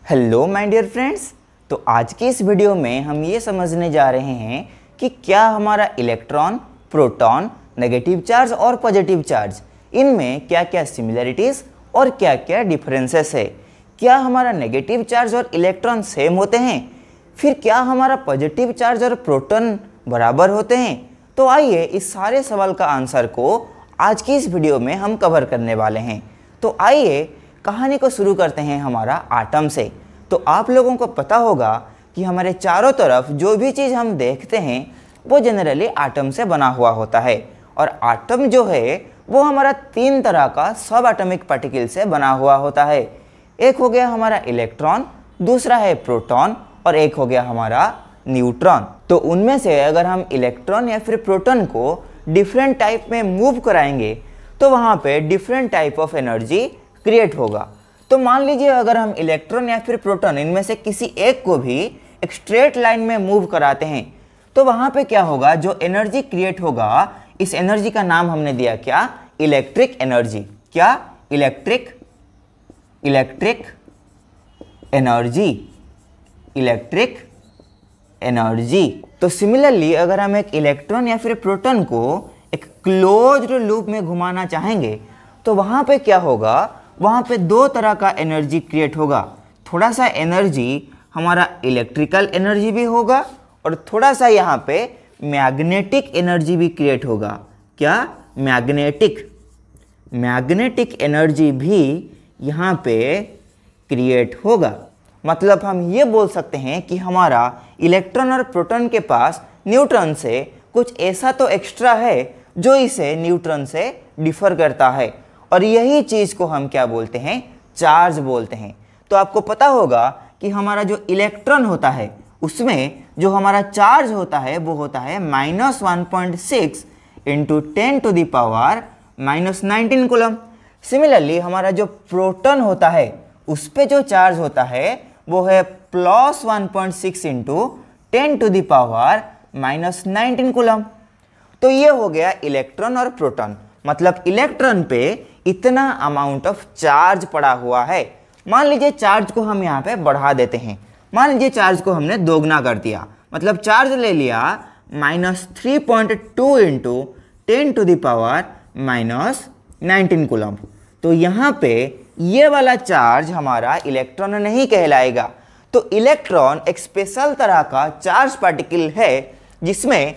Hello my dear friends. तो आज की इस वीडियो में हम ये समझने जा रहे हैं कि क्या हमारा इलेक्ट्रॉन, प्रोटॉन, नेगेटिव चार्ज और पॉजिटिव चार्ज इनमें क्या क्या सिमिलरिटीज़ और क्या क्या डिफरेंसेस है। क्या हमारा नेगेटिव चार्ज और इलेक्ट्रॉन सेम होते हैं? फिर क्या हमारा पॉजिटिव चार्ज और प्रोटॉन बराबर होते हैं? तो आइए इस सारे सवाल का आंसर को आज की इस वीडियो में हम कवर करने वाले हैं। तो आइए कहानी को शुरू करते हैं हमारा आटम से। तो आप लोगों को पता होगा कि हमारे चारों तरफ जो भी चीज़ हम देखते हैं वो जनरली आटम से बना हुआ होता है। और आटम जो है वो हमारा तीन तरह का सब एटॉमिक पार्टिकल से बना हुआ होता है। एक हो गया हमारा इलेक्ट्रॉन, दूसरा है प्रोटॉन और एक हो गया हमारा न्यूट्रॉन। तो उनमें से अगर हम इलेक्ट्रॉन या फिर प्रोटॉन को डिफरेंट टाइप में मूव कराएंगे तो वहाँ पे different type of energy create होगा। तो मान लीजिए अगर हम इलेक्ट्रॉन या फिर प्रोटॉन इनमें से किसी एक को भी एक स्ट्रेट लाइन में मूव कराते हैं तो वहाँ पे क्या होगा, जो एनर्जी क्रिएट होगा इस एनर्जी का नाम हमने दिया क्या, इलेक्ट्रिक एनर्जी। क्या? Electric energy, electric energy. तो सिमिलरली अगर हम एक इलेक्ट्रॉन या फिर प्रोटॉन को एक क्लोज्ड लूप में घुमाना चाहेंगे तो वहाँ पे क्या होगा, वहाँ पे दो तरह का एनर्जी क्रिएट होगा। थोड़ा सा एनर्जी हमारा इलेक्ट्रिकल एनर्जी भी होगा और थोड़ा सा यहाँ पे मैग्नेटिक एनर्जी भी क्रिएट होगा। क्या? मैग्नेटिक एनर्जी भी यहाँ पे क्रिएट होगा। मतलब हम ये बोल सकते हैं कि हमारा इलेक्ट्रॉन और प्रोटॉन के पास न्यूट्रॉन से कुछ ऐसा तो एक्स्ट्रा है जो इसे न्यूट्रॉन से डिफर करता है और यही चीज़ को हम क्या बोलते हैं, चार्ज बोलते हैं। तो आपको पता होगा कि हमारा जो इलेक्ट्रॉन होता है उसमें जो हमारा चार्ज होता है वो होता है -1.6 इंटू 10⁻⁻19 कूलम। सिमिलरली हमारा जो प्रोटॉन होता है उस पर जो चार्ज होता है वो है +1.6 इंटू 10⁻⁻19 कूलम। तो ये हो गया इलेक्ट्रॉन और प्रोटॉन। मतलब इलेक्ट्रॉन पे इतना अमाउंट ऑफ चार्ज पड़ा हुआ है। मान लीजिए चार्ज को हम यहाँ पे बढ़ा देते हैं। मान लीजिए चार्ज को हमने दोगुना कर दिया, मतलब चार्ज ले लिया -3.2 इंटू 10⁻⁻19 कूलम। तो यहाँ पे ये वाला चार्ज हमारा इलेक्ट्रॉन नहीं कहलाएगा। तो इलेक्ट्रॉन एक स्पेशल तरह का चार्ज पार्टिकल है जिसमें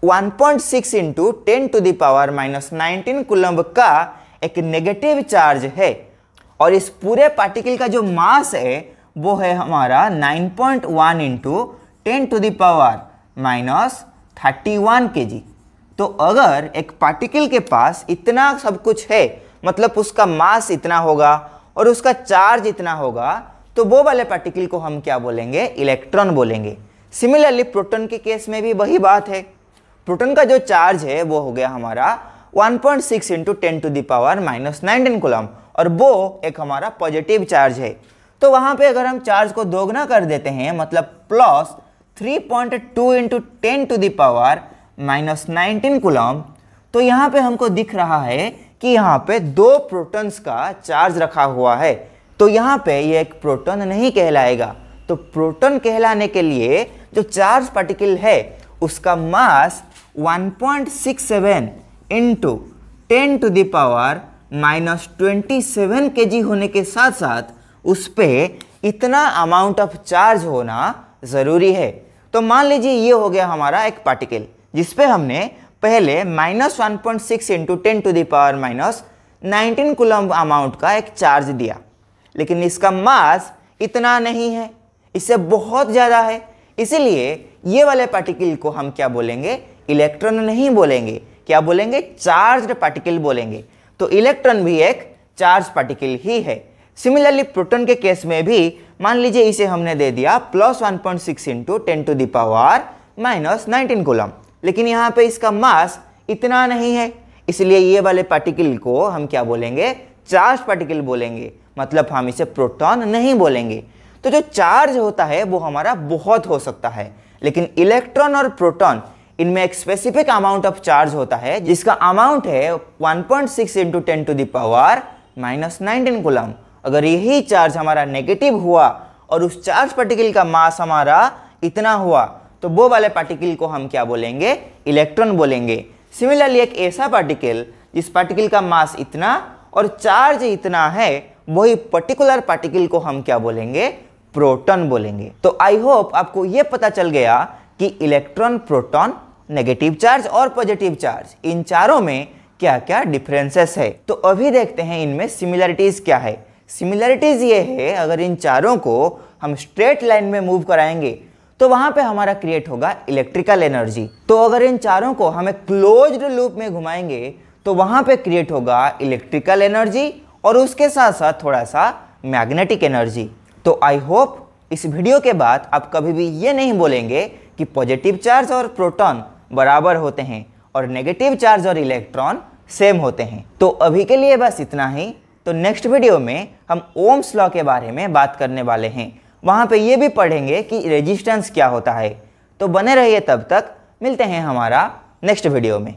1.6 इंटू 10⁻⁻19 कूलम का एक नेगेटिव चार्ज है। और इस पूरे पार्टिकल का जो मास है वो है हमारा 9.1 इंटू 10⁻31 kg। तो अगर एक पार्टिकल के पास इतना सब कुछ है, मतलब उसका मास इतना होगा और उसका चार्ज इतना होगा, तो वो वाले पार्टिकल को हम क्या बोलेंगे, इलेक्ट्रॉन बोलेंगे। सिमिलरली प्रोटॉन के केस में भी वही बात है। प्रोटॉन का जो चार्ज है वो हो गया हमारा 1.6 इंटू 10⁻⁻19 कूलम और वो एक हमारा पॉजिटिव चार्ज है। तो वहाँ पे अगर हम चार्ज को दोगुना कर देते हैं, मतलब +3.2 इंटू 10⁻⁻19 कूलम, तो यहाँ पे हमको दिख रहा है कि यहाँ पे दो प्रोटॉन्स का चार्ज रखा हुआ है। तो यहाँ पे ये एक प्रोटॉन नहीं कहलाएगा। तो प्रोटॉन कहलाने के लिए जो चार्ज पार्टिकल है उसका मास 1.67 इंटू 10⁻⁻27 kg होने के साथ साथ उस पर इतना अमाउंट ऑफ चार्ज होना ज़रूरी है। तो मान लीजिए ये हो गया हमारा एक पार्टिकल जिस पे हमने पहले -1.6 इंटू 10⁻⁻19 कूलम अमाउंट का एक चार्ज दिया, लेकिन इसका मास इतना नहीं है, इससे बहुत ज़्यादा है। इसीलिए ये वाले पार्टिकल को हम क्या बोलेंगे, इलेक्ट्रॉन नहीं बोलेंगे। क्या बोलेंगे, चार्ज्ड पार्टिकल बोलेंगे। तो इलेक्ट्रॉन भी एक चार्ज पार्टिकल ही है। सिमिलरली प्रोटॉन के केस में भी मान लीजिए इसे हमने दे दिया +1.6 इंटू 10⁻⁻19 कूलम, लेकिन यहाँ पे इसका मास इतना नहीं है, इसलिए ये वाले पार्टिकल को हम क्या बोलेंगे, चार्ज पार्टिकल बोलेंगे। मतलब हम इसे प्रोटॉन नहीं बोलेंगे। तो जो चार्ज होता है वो हमारा बहुत हो सकता है, लेकिन इलेक्ट्रॉन और प्रोटॉन इनमें एक स्पेसिफिक अमाउंट ऑफ चार्ज होता है जिसका अमाउंट है 1.6 इंटू 10⁻⁻19 कूलम। अगर यही चार्ज हमारा नेगेटिव हुआ और उस चार्ज पार्टिकल का मास हमारा इतना हुआ, तो वो वाले पार्टिकल को हम क्या बोलेंगे? इलेक्ट्रॉन बोलेंगे। सिमिलरली एक ऐसा पार्टिकल जिस पार्टिकल का मास इतना और चार्ज इतना है, वही पर्टिकुलर पार्टिकल को हम क्या बोलेंगे? प्रोटॉन बोलेंगे। तो आई होप आपको ये पता चल गया कि इलेक्ट्रॉन, प्रोटॉन, नेगेटिव चार्ज और पॉजिटिव चार्ज, इन चारों में क्या क्या डिफरेंसेस है। तो अभी देखते हैं इनमें सिमिलरिटीज क्या है। सिमिलरिटीज ये है, अगर इन चारों को हम स्ट्रेट लाइन में मूव कराएंगे तो वहां पे हमारा क्रिएट होगा इलेक्ट्रिकल एनर्जी। तो अगर इन चारों को हमें क्लोज्ड लूप में घुमाएंगे तो वहां पे क्रिएट होगा इलेक्ट्रिकल एनर्जी और उसके साथ साथ थोड़ा सा मैग्नेटिक एनर्जी। तो आई होप इस वीडियो के बाद आप कभी भी ये नहीं बोलेंगे कि पॉजिटिव चार्ज और प्रोटॉन बराबर होते हैं और नेगेटिव चार्ज और इलेक्ट्रॉन सेम होते हैं। तो अभी के लिए बस इतना ही। तो नेक्स्ट वीडियो में हम ओम्स लॉ के बारे में बात करने वाले हैं। वहाँ पे ये भी पढ़ेंगे कि रेजिस्टेंस क्या होता है। तो बने रहिए, तब तक मिलते हैं हमारा नेक्स्ट वीडियो में।